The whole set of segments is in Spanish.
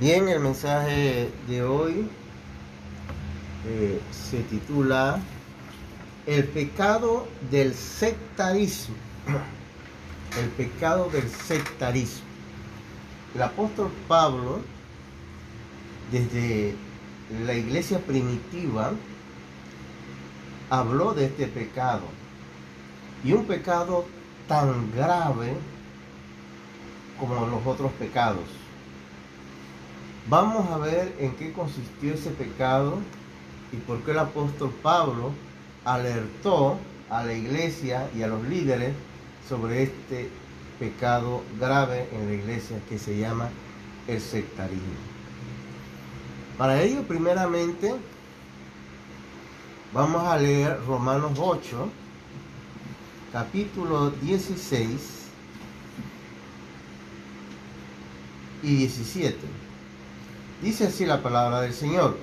Bien, el mensaje de hoy se titula El pecado del sectarismo. El pecado del sectarismo. El apóstol Pablo, desde la iglesia primitiva, habló de este pecado. Y un pecado tan grave como los otros pecados. Vamos a ver en qué consistió ese pecado y por qué el apóstol Pablo alertó a la iglesia y a los líderes sobre este pecado grave en la iglesia que se llama el sectarismo. Para ello, primeramente, vamos a leer Romanos 8, capítulo 16 y 17. Dice así la palabra del Señor: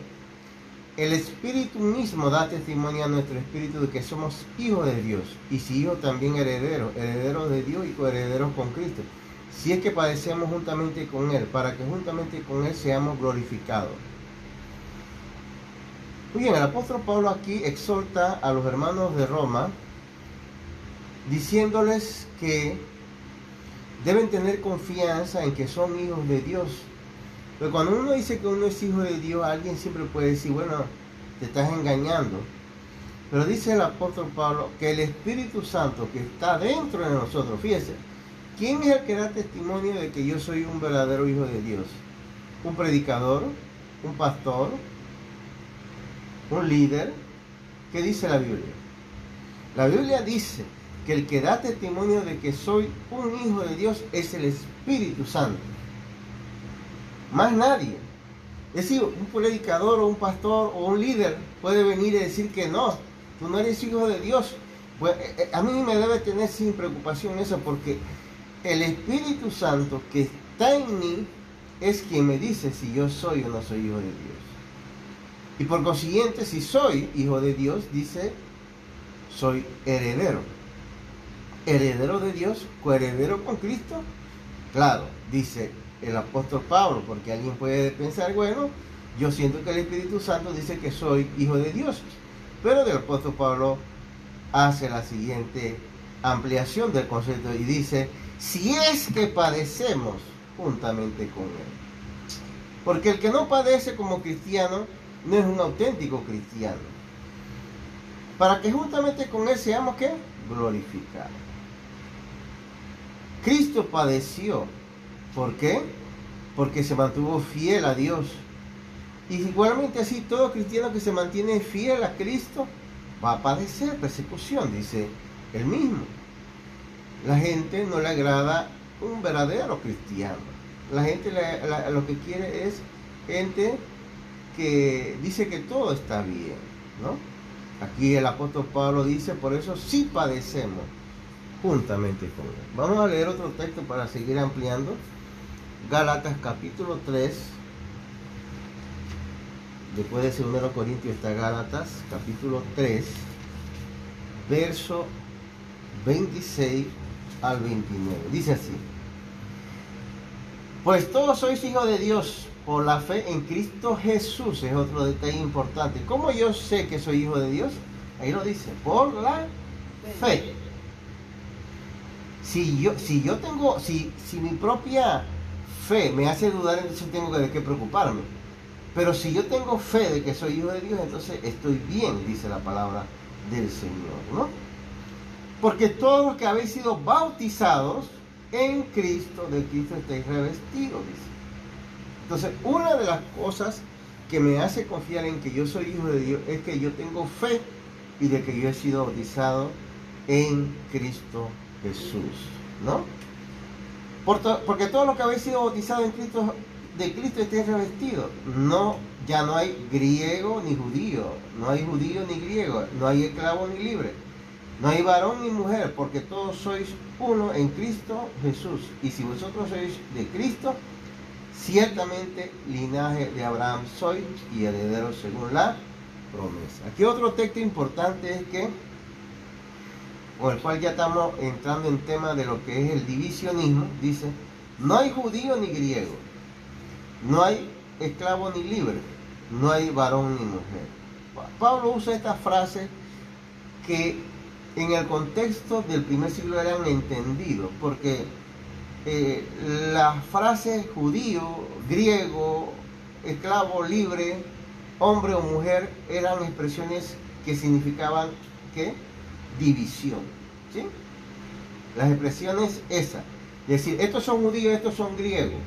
el Espíritu mismo da testimonio a nuestro espíritu de que somos hijos de Dios, y si hijos también herederos, herederos de Dios y coherederos con Cristo, si es que padecemos juntamente con Él, para que juntamente con Él seamos glorificados. Muy bien, el apóstol Pablo aquí exhorta a los hermanos de Roma, diciéndoles que deben tener confianza en que son hijos de Dios. Pero cuando uno dice que uno es hijo de Dios, alguien siempre puede decir, bueno, te estás engañando. Pero dice el apóstol Pablo que el Espíritu Santo que está dentro de nosotros, fíjese, ¿quién es el que da testimonio de que yo soy un verdadero hijo de Dios? ¿Un predicador? ¿Un pastor? ¿Un líder? ¿Qué dice la Biblia? La Biblia dice que el que da testimonio de que soy un hijo de Dios es el Espíritu Santo. Más nadie. Es decir, un predicador o un pastor o un líder puede venir y decir que no, tú no eres hijo de Dios. Pues a mí me debe tener sin preocupación eso, porque el Espíritu Santo que está en mí es quien me dice si yo soy o no soy hijo de Dios. Y por consiguiente, si soy hijo de Dios, dice, soy heredero. Heredero de Dios, coheredero con Cristo. Claro, dice el apóstol Pablo, porque alguien puede pensar, bueno, yo siento que el Espíritu Santo dice que soy hijo de Dios, pero el apóstol Pablo hace la siguiente ampliación del concepto y dice, si es que padecemos juntamente con Él. Porque el que no padece como cristiano no es un auténtico cristiano. Para que juntamente con Él seamos, ¿qué? Glorificados. Cristo padeció. ¿Por qué? Porque se mantuvo fiel a Dios. Y igualmente así, todo cristiano que se mantiene fiel a Cristo va a padecer persecución, dice él mismo. La gente no le agrada un verdadero cristiano. La gente lo que quiere es gente que dice que todo está bien, ¿no? Aquí el apóstol Pablo dice, por eso sí padecemos juntamente con Él. Vamos a leer otro texto para seguir ampliando. Gálatas capítulo 3, después de 2 Corintios está Gálatas capítulo 3, verso 26 al 29. Dice así: pues todos sois hijos de Dios por la fe en Cristo Jesús. Es otro detalle importante. ¿Cómo yo sé que soy hijo de Dios? Ahí lo dice, por la fe. Si mi propia fe me hace dudar, entonces tengo de qué preocuparme. Pero si yo tengo fe de que soy hijo de Dios, entonces estoy bien, dice la palabra del Señor, ¿no? Porque todos los que habéis sido bautizados en Cristo, de Cristo estáis revestidos, dice. Entonces, una de las cosas que me hace confiar en que yo soy hijo de Dios es que yo tengo fe y de que yo he sido bautizado en Cristo Jesús, ¿no? Porque todos los que habéis sido bautizados en Cristo, de Cristo estéis revestidos. No, ya no hay griego ni judío, no hay judío ni griego, no hay esclavo ni libre, no hay varón ni mujer, porque todos sois uno en Cristo Jesús. Y si vosotros sois de Cristo, ciertamente linaje de Abraham sois y herederos según la promesa. Aquí otro texto importante es que, con el cual ya estamos entrando en tema de lo que es el divisionismo, dice, no hay judío ni griego, No hay esclavo ni libre, no hay varón ni mujer. Pablo usa esta frase que en el contexto del primer siglo eran entendidos, porque las frases judío, griego, esclavo, libre, hombre o mujer eran expresiones que significaban ¿qué? División, ¿sí? Las expresiones esas, es decir, estos son judíos, estos son griegos.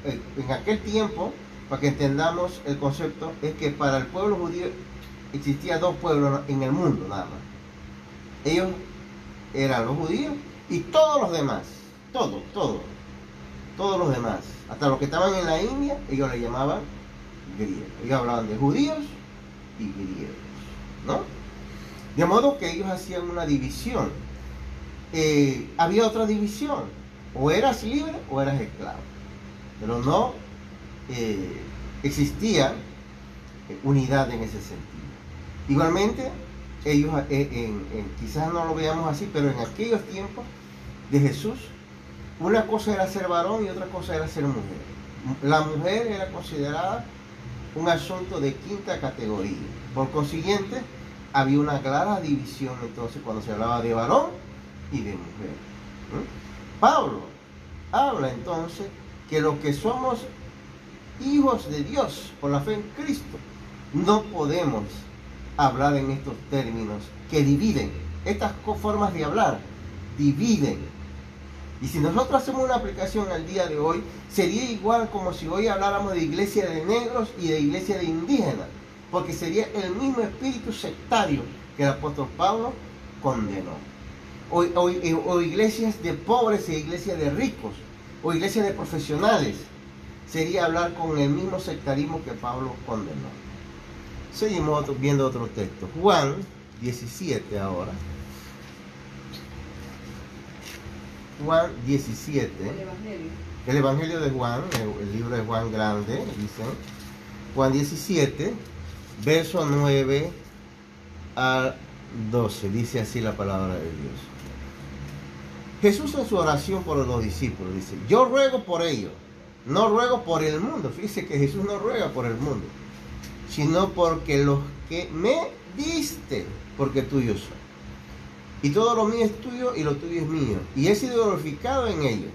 En aquel tiempo, para que entendamos el concepto, es que para el pueblo judío existía dos pueblos en el mundo nada más. Ellos eran los judíos y todos los demás, todos los demás, hasta los que estaban en la India, ellos le llamaban griegos. Ellos hablaban de judíos y griegos, ¿no? De modo que ellos hacían una división. Había otra división, o eras libre o eras esclavo, pero no existía unidad en ese sentido. Igualmente, ellos, quizás no lo veamos así, pero en aquellos tiempos de Jesús, una cosa era ser varón y otra cosa era ser mujer. La mujer era considerada un asunto de quinta categoría. Por consiguiente, había una clara división entonces cuando se hablaba de varón y de mujer. Pablo habla entonces que los que somos hijos de Dios por la fe en Cristo, no podemos hablar en estos términos que dividen. Estas formas de hablar dividen. Y si nosotros hacemos una aplicación al día de hoy, sería igual como si hoy habláramos de iglesia de negros y de iglesia de indígenas, porque sería el mismo espíritu sectario que el apóstol Pablo condenó. O iglesias de pobres e iglesias de ricos, o iglesias de profesionales. Sería hablar con el mismo sectarismo que Pablo condenó. Seguimos viendo otro texto. Juan 17 ahora. Juan 17. El Evangelio de Juan, el libro de Juan grande, dice. Juan 17, verso 9 al 12. Dice así la palabra de Dios. Jesús en su oración por los discípulos dice: yo ruego por ellos, no ruego por el mundo. Fíjese que Jesús no ruega por el mundo, sino porque los que me diste, porque tuyo soy. Y todo lo mío es tuyo y lo tuyo es mío. Y he sido glorificado en ellos.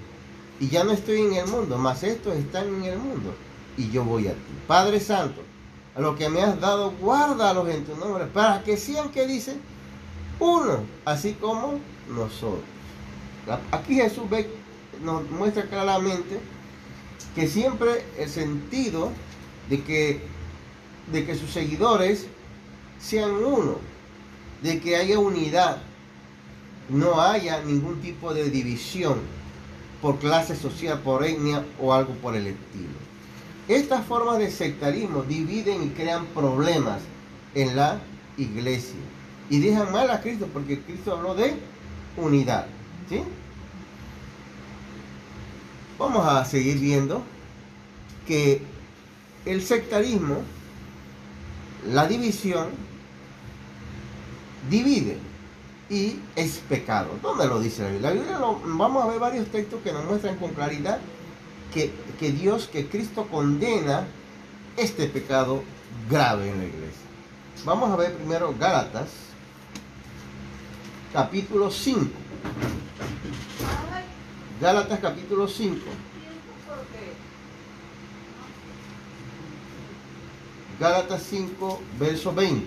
Y ya no estoy en el mundo, mas estos están en el mundo. Y yo voy a ti. Padre Santo, a lo que me has dado, guárdalos en tu nombre, para que sean, que dice, uno, así como nosotros. Aquí Jesús nos muestra claramente que siempre el sentido de que sus seguidores sean uno, de que haya unidad, no haya ningún tipo de división por clase social, por etnia o algo por el estilo. Estas formas de sectarismo dividen y crean problemas en la iglesia y dejan mal a Cristo, porque Cristo habló de unidad, ¿sí? Vamos a seguir viendo que el sectarismo, la división, divide y es pecado. ¿Dónde lo dice la Biblia? La Biblia vamos a ver varios textos que nos muestran con claridad que Cristo condena este pecado grave en la iglesia. Vamos a ver primero Gálatas, capítulo 5. Gálatas, capítulo 5. Gálatas 5, verso 20.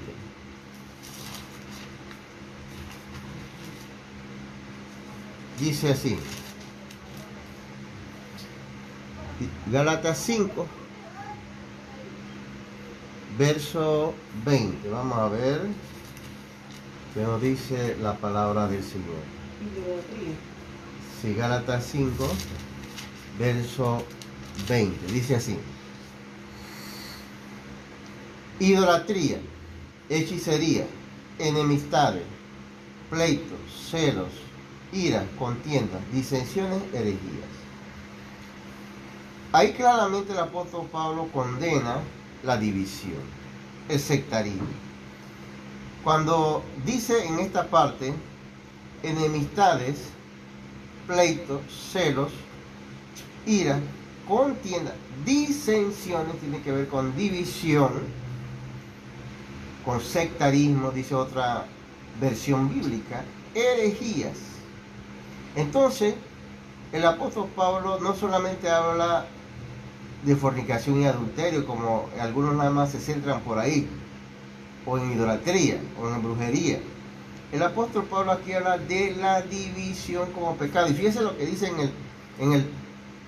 Dice así. Gálatas 5, verso 20. Vamos a ver qué nos dice la palabra del Señor. Sí, Gálatas 5, verso 20. Dice así: idolatría, hechicería, enemistades, pleitos, celos, iras, contiendas, disensiones, herejías. Ahí claramente el apóstol Pablo condena la división, el sectarismo. Cuando dice en esta parte enemistades, pleitos, celos, ira, contienda, disensiones, tiene que ver con división, con sectarismo, dice otra versión bíblica, herejías. Entonces, el apóstol Pablo no solamente habla de fornicación y adulterio, como algunos nada más se centran por ahí, o en idolatría, o en brujería. El apóstol Pablo aquí habla de la división como pecado. Y fíjese lo que dice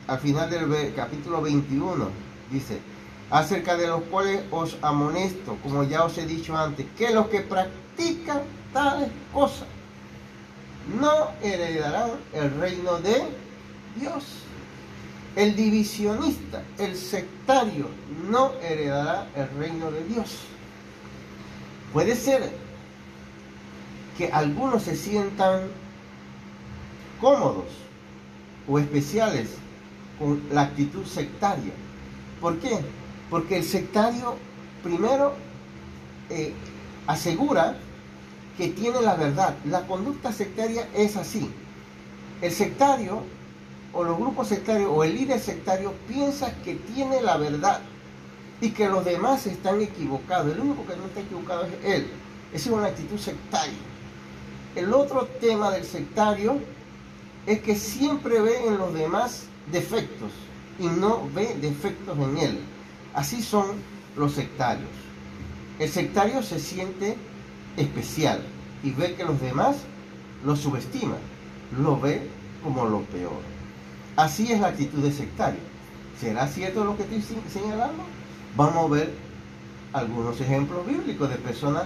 al final del capítulo 21. Dice, acerca de los cuales os amonesto, como ya os he dicho antes, que los que practican tales cosas no heredarán el reino de Dios. El divisionista, el sectario, no heredará el reino de Dios. Puede ser que algunos se sientan cómodos o especiales con la actitud sectaria. ¿Por qué? Porque el sectario primero asegura que tiene la verdad. La conducta sectaria es así. El sectario o los grupos sectarios o el líder sectario piensa que tiene la verdad y que los demás están equivocados. El único que no está equivocado es él. Esa es una actitud sectaria. El otro tema del sectario es que siempre ve en los demás defectos y no ve defectos en él. Así son los sectarios. El sectario se siente especial y ve que los demás lo subestiman, lo ve como lo peor. Así es la actitud de sectario. ¿Será cierto lo que estoy señalando? Vamos a ver algunos ejemplos bíblicos de personas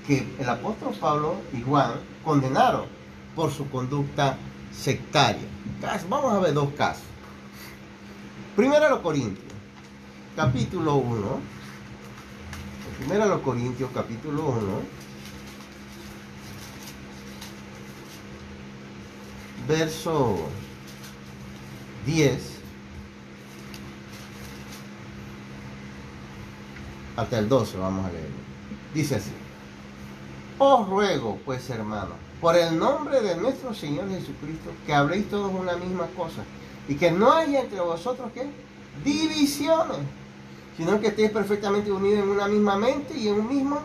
que el apóstol Pablo y Juan condenaron por su conducta sectaria. Vamos a ver dos casos. Primero a los Corintios, capítulo 1. Primero a los Corintios, capítulo 1. Verso 10 hasta el 12, vamos a leerlo. Dice así: os ruego, pues, hermanos, por el nombre de nuestro Señor Jesucristo, que habléis todos una misma cosa, y que no haya entre vosotros, ¿qué?, divisiones, sino que estéis perfectamente unidos en una misma mente y en un mismo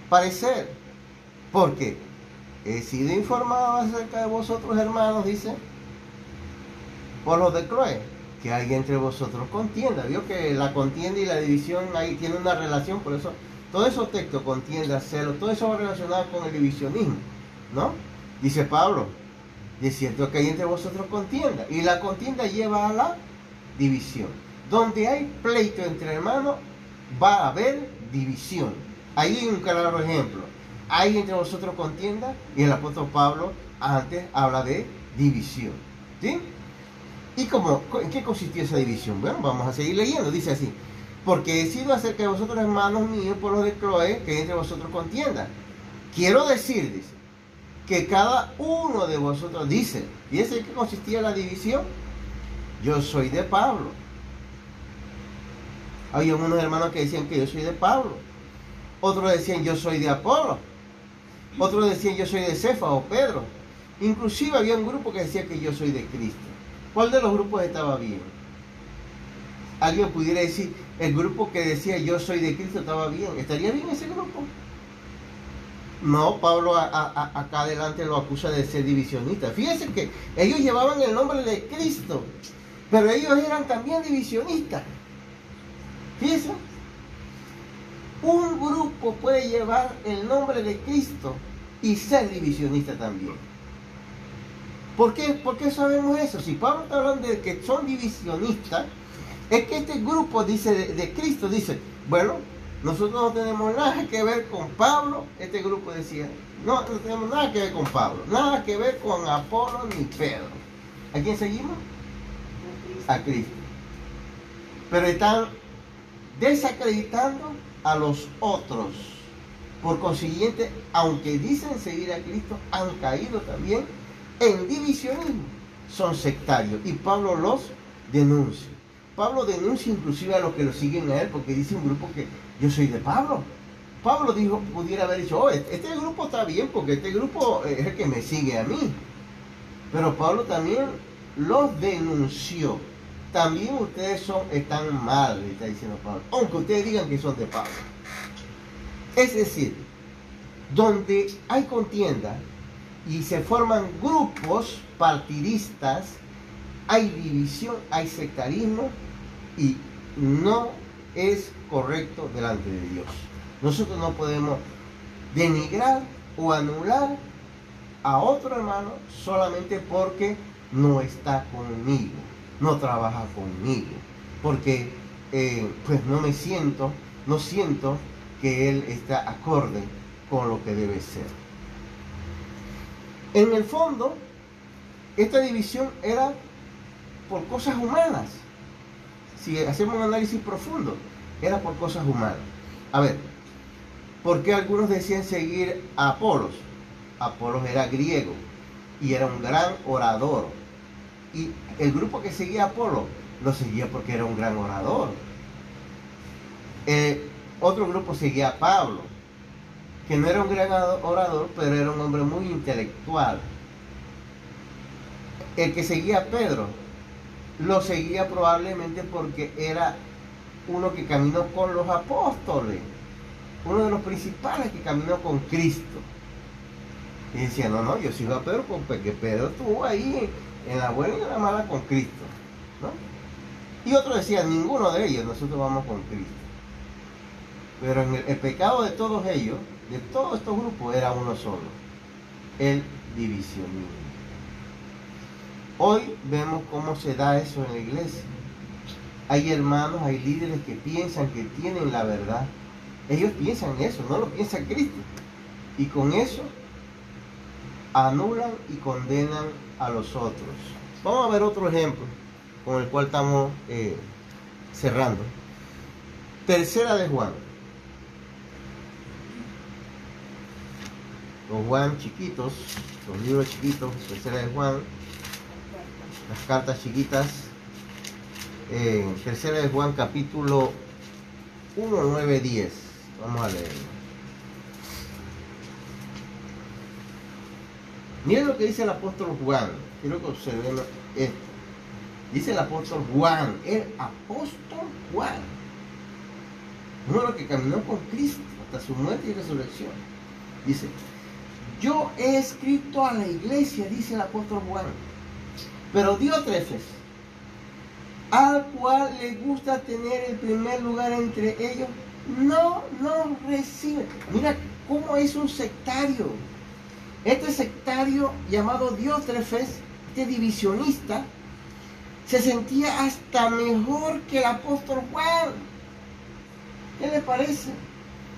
parecer. Porque he sido informado acerca de vosotros, hermanos, dice, por los de Cloé, que hay entre vosotros contienda. Vio que la contienda y la división ahí tiene una relación, por eso todos esos textos, contienda, celo, todo eso va relacionado con el divisionismo, ¿no? Dice Pablo, y es cierto que hay entre vosotros contienda, y la contienda lleva a la división. Donde hay pleito entre hermanos, va a haber división. Ahí hay un claro ejemplo. Hay entre vosotros contienda, y el apóstol Pablo antes habla de división, ¿sí? ¿Y en qué consistió esa división? Bueno, vamos a seguir leyendo. Dice así: porque he sido acerca de vosotros, hermanos míos, por los de Cloé, que hay entre vosotros contienda. Quiero decir, dice, que cada uno de vosotros dice, ¿fíjense en qué consistía la división? Yo soy de Pablo. Había unos hermanos que decían que yo soy de Pablo. Otros decían yo soy de Apolo. Otros decían yo soy de Cefa o Pedro. Inclusive había un grupo que decía que yo soy de Cristo. ¿Cuál de los grupos estaba bien? Alguien pudiera decir, el grupo que decía yo soy de Cristo estaba bien. ¿Estaría bien ese grupo? No, Pablo acá adelante lo acusa de ser divisionista. Fíjense que ellos llevaban el nombre de Cristo, pero ellos eran también divisionistas. Fíjense, un grupo puede llevar el nombre de Cristo y ser divisionista también. ¿Por qué? ¿Por qué sabemos eso? Si Pablo está hablando de que son divisionistas, es que este grupo dice de Cristo, dice, bueno, nosotros no tenemos nada que ver con Pablo. Este grupo decía, no tenemos nada que ver con Pablo, nada que ver con Apolo ni Pedro. ¿A quién seguimos? A Cristo. Pero están desacreditando a los otros. Por consiguiente, aunque dicen seguir a Cristo, han caído también en divisionismo. Son sectarios y Pablo los denuncia. Pablo denuncia inclusive a los que lo siguen a él, porque dice un grupo que yo soy de Pablo. Pablo dijo, pudiera haber dicho, oh, este grupo está bien porque este grupo es el que me sigue a mí. Pero Pablo también los denunció. también ustedes están mal, le está diciendo Pablo, aunque ustedes digan que son de Pablo. Es decir, donde hay contienda y se forman grupos partidistas, hay división, hay sectarismo y no es correcto delante de Dios. Nosotros no podemos denigrar o anular a otro hermano solamente porque no está conmigo, no trabaja conmigo, porque pues no siento que él está acorde con lo que debe ser. En el fondo, esta división era por cosas humanas. Si hacemos un análisis profundo, era por cosas humanas. A ver, ¿por qué algunos decían seguir a Apolos? Apolos era griego y era un gran orador. Y el grupo que seguía a Apolos lo seguía porque era un gran orador. Otro grupo seguía a Pablo, que no era un gran orador, pero era un hombre muy intelectual. El que seguía a Pedro lo seguía probablemente porque era uno que caminó con los apóstoles, uno de los principales que caminó con Cristo. Y decía, no, yo sigo a Pedro porque Pedro estuvo ahí en la buena y en la mala con Cristo, ¿no? Y otro decía, ninguno de ellos, nosotros vamos con Cristo. Pero en el pecado de todos ellos, de todos estos grupos, era uno solo, el divisionismo. Hoy vemos cómo se da eso en la iglesia. Hay hermanos, hay líderes que piensan que tienen la verdad. Ellos piensan eso, no lo piensa Cristo. Y con eso anulan y condenan a los otros. Vamos a ver otro ejemplo con el cual estamos cerrando. Tercera de Juan. Los Juan chiquitos, los libros chiquitos, Tercera de Juan, las cartas chiquitas. Tercera de Juan, capítulo 1, 9, 10. Vamos a leerlo. Miren lo que dice el apóstol Juan. Quiero que observen esto. Dice el apóstol Juan, el apóstol Juan, uno que caminó con Cristo hasta su muerte y resurrección. Dice, yo he escrito a la iglesia, dice el apóstol Juan, pero Diótrefes, al cual le gusta tener el primer lugar entre ellos, no nos recibe. Mira cómo es un sectario. Este sectario llamado Diótrefes, este divisionista, se sentía hasta mejor que el apóstol Juan. ¿Qué le parece?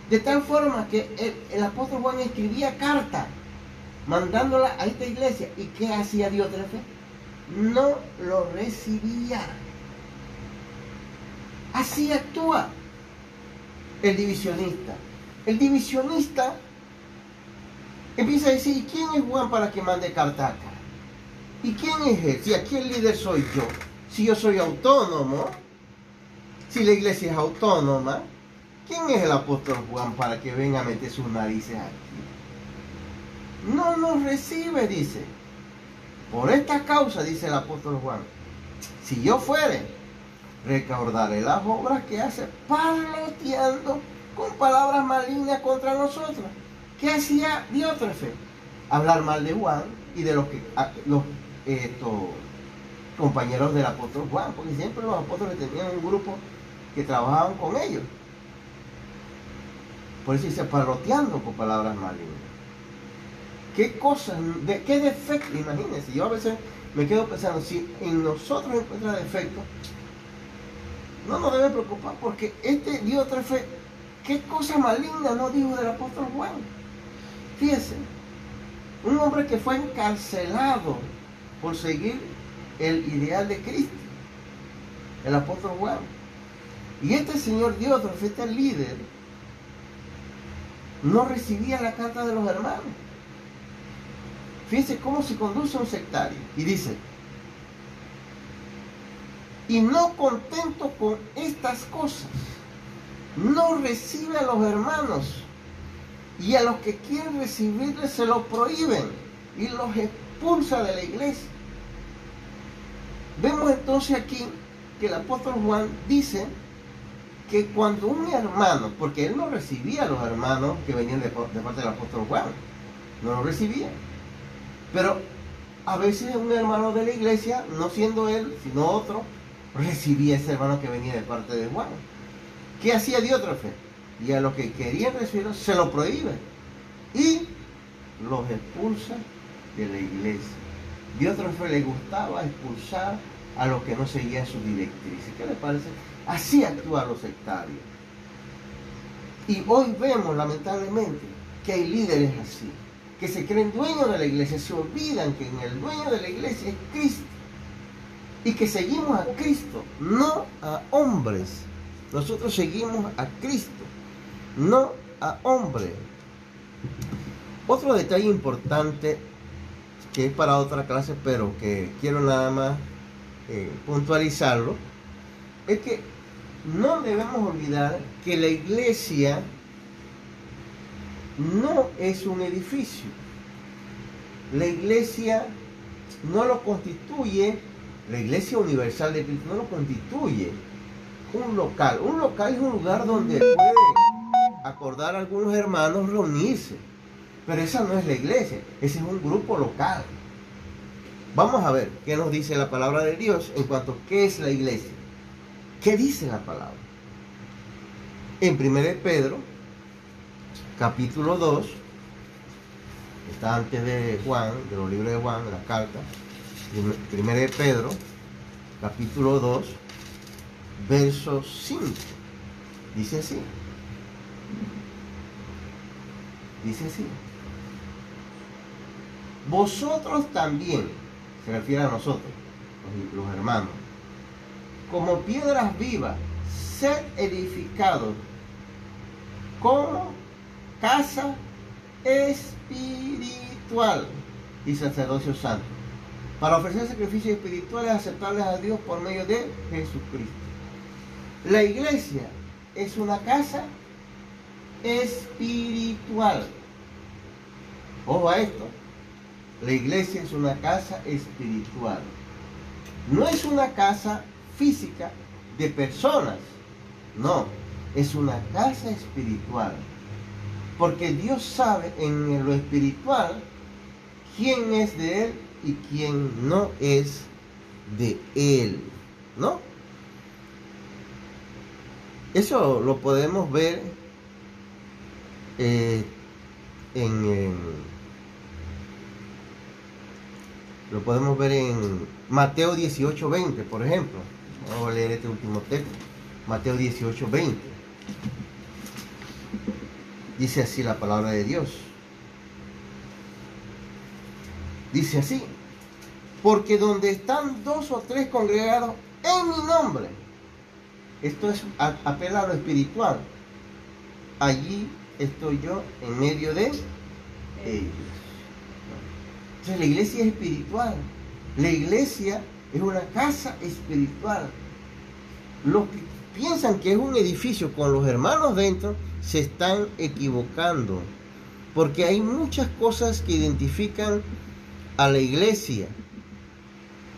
De tal forma que el apóstol Juan escribía carta mandándola a esta iglesia. ¿Y qué hacía Diótrefes? No lo recibía. Así actúa el divisionista. El divisionista empieza a decir, ¿y quién es Juan para que mande carta acá? ¿Y quién es él? Si aquí el líder soy yo. Si yo soy autónomo, si la iglesia es autónoma, ¿quién es el apóstol Juan para que venga a meter sus narices aquí? No nos recibe, dice. Por esta causa, dice el apóstol Juan, si yo fuere, recordaré las obras que hace parloteando con palabras malignas contra nosotros. ¿Qué hacía Diótrefes? Hablar mal de Juan y de los compañeros del apóstol Juan, porque siempre los apóstoles tenían un grupo que trabajaban con ellos. Por eso dice parloteando con palabras malignas. ¿Qué cosas, qué defecto? Imagínense, yo a veces me quedo pensando, si en nosotros encuentra defecto, no nos debe preocupar, porque este Diótrefes, ¿qué cosa maligna no dijo del apóstol Juan? Fíjense, un hombre que fue encarcelado por seguir el ideal de Cristo, el apóstol Juan. Y este señor Diótrefes, este líder, no recibía la carta de los hermanos. Fíjense cómo se conduce un sectario. Y dice, y no contento con estas cosas, no recibe a los hermanos, y a los que quieren recibirles se lo prohíben y los expulsa de la iglesia. Vemos entonces aquí que el apóstol Juan dice que cuando un hermano, porque él no recibía a los hermanos que venían de parte del apóstol Juan, no los recibía, pero a veces un hermano de la iglesia, no siendo él, sino otro, recibía a ese hermano que venía de parte de Juan. ¿Qué hacía Diótrefe? Y a los que querían recibirlo se lo prohíbe y los expulsa de la iglesia. Diótrefe le gustaba expulsar a los que no seguían sus directrices. ¿Qué le parece? Así actúan los sectarios. Y hoy vemos, lamentablemente, que hay líderes así, que se creen dueños de la iglesia, se olvidan que en el dueño de la iglesia es Cristo y que seguimos a Cristo, no a hombres. Nosotros seguimos a Cristo, no a hombres. Otro detalle importante, que es para otra clase, pero que quiero nada más puntualizarlo, es que no debemos olvidar que la iglesia no es un edificio. La iglesia no lo constituye, la iglesia universal de Cristo no lo constituye un local. Un local es un lugar donde puede acordar a algunos hermanos reunirse, pero esa no es la iglesia, ese es un grupo local. Vamos a ver qué nos dice la palabra de Dios en cuanto a qué es la iglesia. ¿Qué dice la palabra? En 1 Pedro, capítulo 2, está antes de Juan, de los libros de Juan, de las cartas. 1 Pedro, capítulo 2, verso 5. Dice así. Dice así. Vosotros también, se refiere a nosotros, los hermanos, como piedras vivas, sed edificados como casa espiritual y sacerdocio santo, para ofrecer sacrificios espirituales aceptables a Dios por medio de Jesucristo. La iglesia es una casa espiritual. Ojo a esto. La iglesia es una casa espiritual. No es una casa física de personas. No, es una casa espiritual. Porque Dios sabe en lo espiritual quién es de Él y quién no es de Él. ¿No? Eso lo podemos ver lo podemos ver en Mateo 18:20, por ejemplo. Vamos a leer este último texto. Mateo 18:20. Dice así la palabra de Dios. Dice así: porque donde están 2 o 3 congregados en mi nombre, esto es apela a lo espiritual, allí estoy yo en medio de ellos. Entonces la iglesia es espiritual. La iglesia es una casa espiritual. Los que piensan que es un edificio con los hermanos dentro se están equivocando, porque hay muchas cosas que identifican a la iglesia.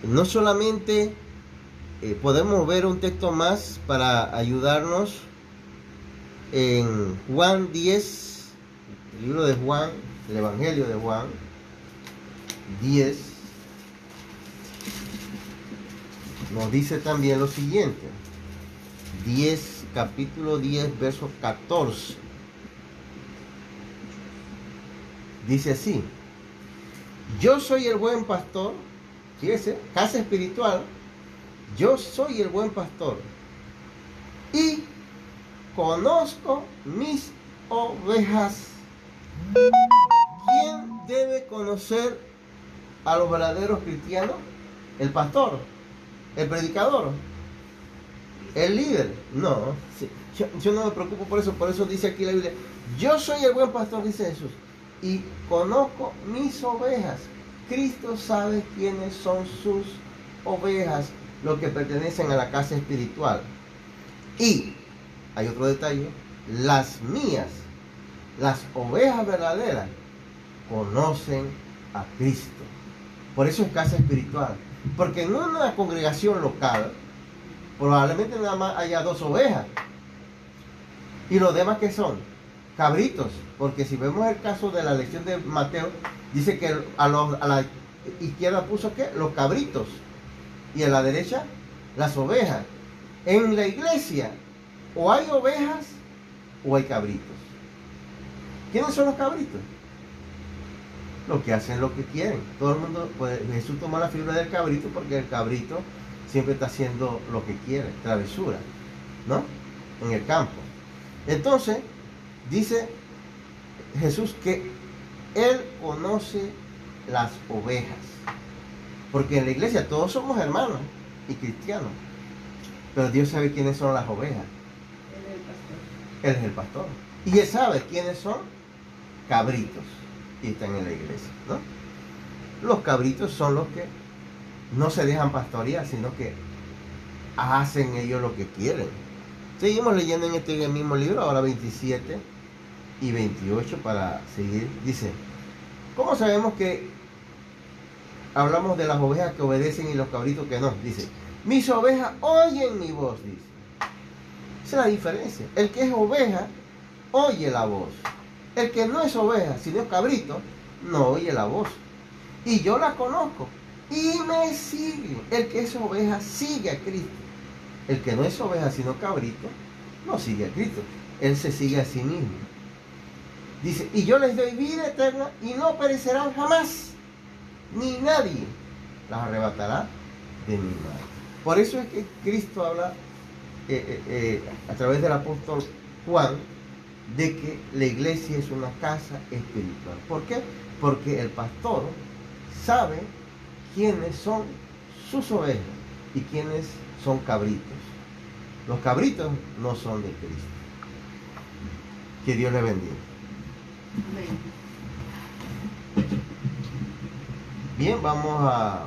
No solamente podemos ver un texto más para ayudarnos en Juan 10, el libro de Juan, el Evangelio de Juan 10, nos dice también lo siguiente. 10, capítulo 10, verso 14. Dice así: yo soy el buen pastor. Fíjese, casa espiritual. Yo soy el buen pastor y conozco mis ovejas. ¿Quién debe conocer a los verdaderos cristianos? El pastor, el predicador, el líder. No, yo no me preocupo por eso dice aquí la Biblia: yo soy el buen pastor, dice Jesús, y conozco mis ovejas. Cristo sabe quiénes son sus ovejas, los que pertenecen a la casa espiritual. Y hay otro detalle: las mías, las ovejas verdaderas, conocen a Cristo. Por eso es casa espiritual. Porque en una congregación local probablemente nada más haya 2 ovejas. ¿Y los demás qué son? Cabritos. Porque si vemos el caso de la lección de Mateo, dice que a la izquierda puso ¿qué? Los cabritos. Y a la derecha, las ovejas. En la iglesia, o hay ovejas o hay cabritos. ¿Quiénes son los cabritos? Los que hacen lo que quieren. Todo el mundo, pues, Jesús tomó la figura del cabrito porque el cabrito siempre está haciendo lo que quiere, travesura, ¿no? En el campo. Entonces, dice Jesús que Él conoce las ovejas. Porque en la iglesia todos somos hermanos y cristianos. Pero Dios sabe quiénes son las ovejas. Él es el pastor. Y Él sabe quiénes son cabritos y están en la iglesia, ¿no? Los cabritos son los que no se dejan pastorear, sino que hacen ellos lo que quieren. Seguimos leyendo en este mismo libro, ahora 27 y 28 para seguir. Dice, ¿cómo sabemos que hablamos de las ovejas que obedecen y los cabritos que no? Dice, mis ovejas oyen mi voz, dice. Esa es la diferencia. El que es oveja oye la voz. El que no es oveja, sino es cabrito, no oye la voz. Y yo la conozco y me sigue. El que es oveja sigue a Cristo. El que no es oveja, sino cabrito, no sigue a Cristo. Él se sigue a sí mismo. Dice, y yo les doy vida eterna y no perecerán jamás, ni nadie las arrebatará de mi mano. Por eso es que Cristo habla a través del apóstol Juan de que la iglesia es una casa espiritual. ¿Por qué? Porque el pastor sabe quiénes son sus ovejas y quiénes son cabritos. Los cabritos no son de Cristo. Que Dios le bendiga. Bien, vamos a